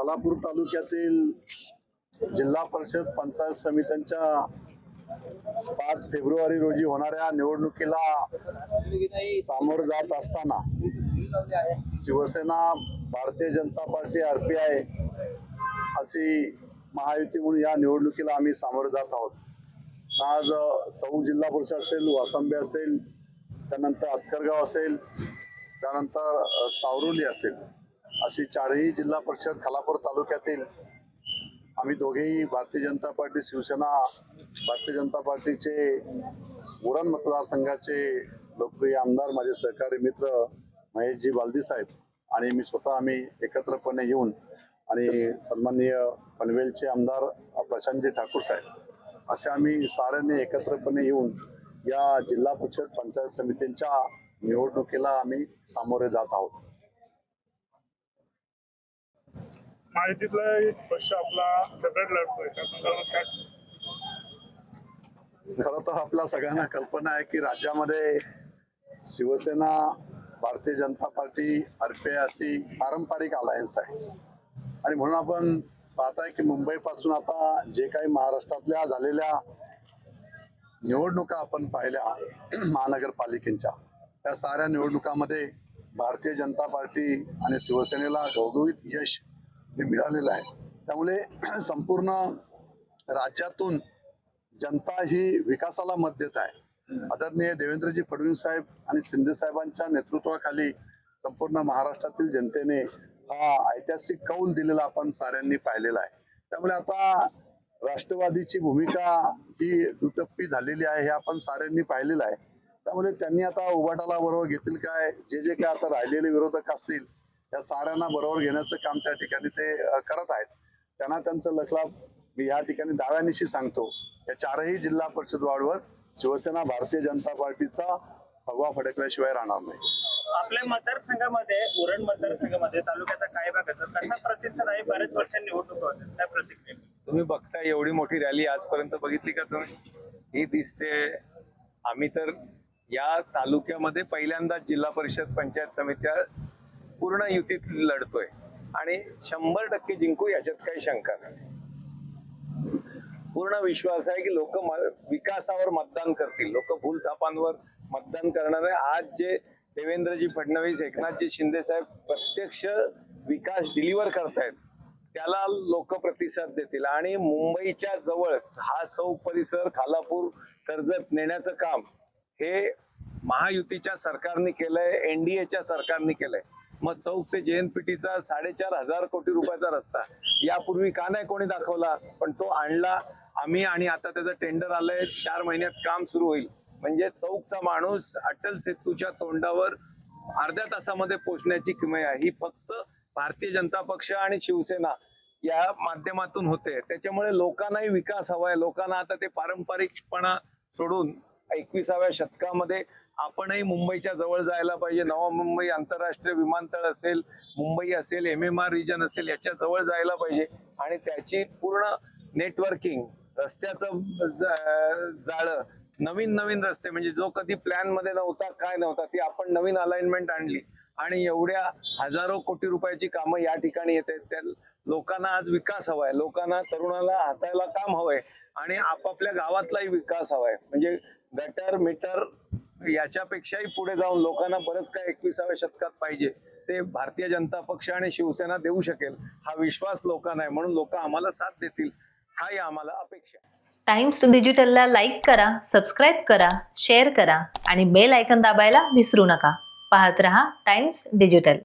खालापूर तालुक्यातील जिल्हा परिषद पंचायत समित्यांच्या 5 फेब्रुवारी रोजी होणाऱ्या निवडणुकीला सामोरं जात असताना शिवसेना, भारतीय जनता पार्टी, RPI अशी महायुती म्हणून या निवडणुकीला आम्ही सामोरं जात आहोत. आज चौक जिल्हा परिषद असेल, वासंबे असेल, त्यानंतर अतकरगाव असेल, त्यानंतर सावरोली असेल, अशी 4ही जिल्हा परिषद खालापूर तालुक्यातील आम्ही दोघेही भारतीय जनता पार्टी, शिवसेना, भारतीय जनता पार्टीचे उरण मतदारसंघाचे लोकप्रिय आमदार, माझे सहकारी मित्र महेशजी बालदी साहेब आणि मी स्वतः आम्ही एकत्रपणे येऊन आणि सन्माननीय पनवेलचे आमदार प्रशांतजी ठाकूर साहेब असे आम्ही साऱ्यांनी एकत्रपणे येऊन या जिल्हा परिषद पंचायत समितींच्या निवडणुकीला आम्ही सामोरे जात आहोत. माहितीतला एक पक्ष आपला सेपरेट लढतोय त्या संदर्भात काय? खरं तर आपल्या सगळ्यांना कल्पना आहे की राज्यामध्ये शिवसेना, भारतीय जनता पार्टी, RPI अशी पारंपरिक अलायन्स आहे आणि म्हणून आपण पाहताय की मुंबईपासून आता जे काही महाराष्ट्रातल्या झालेल्या निवडणुका आपण पाहिल्या महानगरपालिकेच्या, त्या साऱ्या निवडणुकांमध्ये भारतीय जनता पार्टी आणि शिवसेनेला घवघवीत यश मिळालेलं आहे. त्यामुळे संपूर्ण राज्यातून जनता ही विकासाला मत देत आहे. आदरणीय देवेंद्रजी फडणवीस साहेब आणि शिंदे साहेबांच्या नेतृत्वाखाली संपूर्ण महाराष्ट्रातील जनतेने हा ऐतिहासिक कौल दिलेला आपण साऱ्यांनी पाहिलेला आहे. त्यामुळे आता राष्ट्रवादीची भूमिका ही दुटप्पी झालेली आहे हे आपण साऱ्यांनी पाहिलेलं आहे. त्यामुळे त्यांनी आता उभाटाला बरोबर घेतील काय, जे काय आता राहिलेले विरोधक असतील त्या साऱ्यांना बरोबर घेण्याचं काम त्या ठिकाणी ते करत आहेत. त्यांना त्यांचं लखलाभ मी या ठिकाणी दाव्यानिशी सांगतो, या 4ही जिल्हा परिषद वार्डवर शिवसेना, भारतीय जनता पार्टीचा भगवा फडकल्याशिवाय राहणार नाही. आपल्या मतदारसंघामध्ये, उरण मतदारसंघामध्ये तालुक्याचा काय भाग आहे, कसा प्रतिसाद आहे? बरेच वर्षांनी निवडणूक होते, काय प्रतिक्रिया? तुम्ही बघता एवढी मोठी रॅली आजपर्यंत बघितली का तुम्ही? ही दिसते. आम्ही तर या तालुक्यामध्ये पहिल्यांदाच जिल्हा परिषद पंचायत समित्या पूर्ण युतीत लढतोय आणि 100% जिंकू, याच्यात काही शंका नाही. पूर्ण विश्वास आहे की लोक विकासावर मतदान करतील, लोक भूलथापांवर मतदान करणार आहे. आज जे देवेंद्रजी फडणवीस, एकनाथजी शिंदे साहेब प्रत्यक्ष विकास डिलिव्हर करतायत त्याला लोक प्रतिसाद देतील आणि मुंबईच्या जवळ हा चौक परिसर, खालापूर, कर्जत नेण्याचं काम हे महायुतीच्या सरकारने केलंय, NDAच्या सरकारने केलंय. मग चौक ते JNPTचा 4,500 कोटी रुपयाचा रस्ता यापूर्वी का नाही कोणी दाखवला, पण तो आणला आम्ही आणि आता त्याचं टेंडर आलंय. 4 महिन्यात काम सुरू होईल. म्हणजे चौकचा माणूस अटल सेतूच्या तोंडावर अर्ध्या तासामध्ये पोहोचण्याची किमया आहे. ही फक्त भारतीय जनता पक्ष आणि शिवसेना या माध्यमातून होते. त्याच्यामुळे लोकांनाही विकास हवाय. लोकांना आता ते पारंपरिकपणा सोडून 21व्या शतकामध्ये आपणही मुंबईच्या जवळ जायला पाहिजे. नवा मुंबई आंतरराष्ट्रीय विमानतळ असेल, मुंबई असेल, MMR रिजन असेल, याच्या जवळ जायला पाहिजे आणि त्याची पूर्ण नेटवर्किंग, रस्त्याचं जाळं, नवीन रस्ते म्हणजे जो कधी प्लॅन मध्ये नव्हता, काय नव्हता, ती आपण नवीन अलाइनमेंट आणली आणि एवढ्या हजारो कोटी रुपयाची कामं या ठिकाणी येत आहेत. त्या लोकांना आज विकास हवाय, लोकांना, तरुणाला हाताला काम हवंय आणि आपापल्या गावातलाही विकास हवाय. म्हणजे गटर मीटर याच्यापेक्षाही पुढे जाऊन लोकांना बरंच काय 21व्या शतकात पाहिजे ते भारतीय जनता पक्ष आणि शिवसेना देऊ शकेल हा विश्वास लोकांना आहे. म्हणून लोक आम्हाला साथ देतील, हाही आम्हाला अपेक्षा आहे. टाइम्स डिजिटलला लाईक करा, सबस्क्राईब करा, शेअर करा आणि बेल आयकॉन दाबायला विसरू नका. पाहत रहा टाइम्स डिजिटल.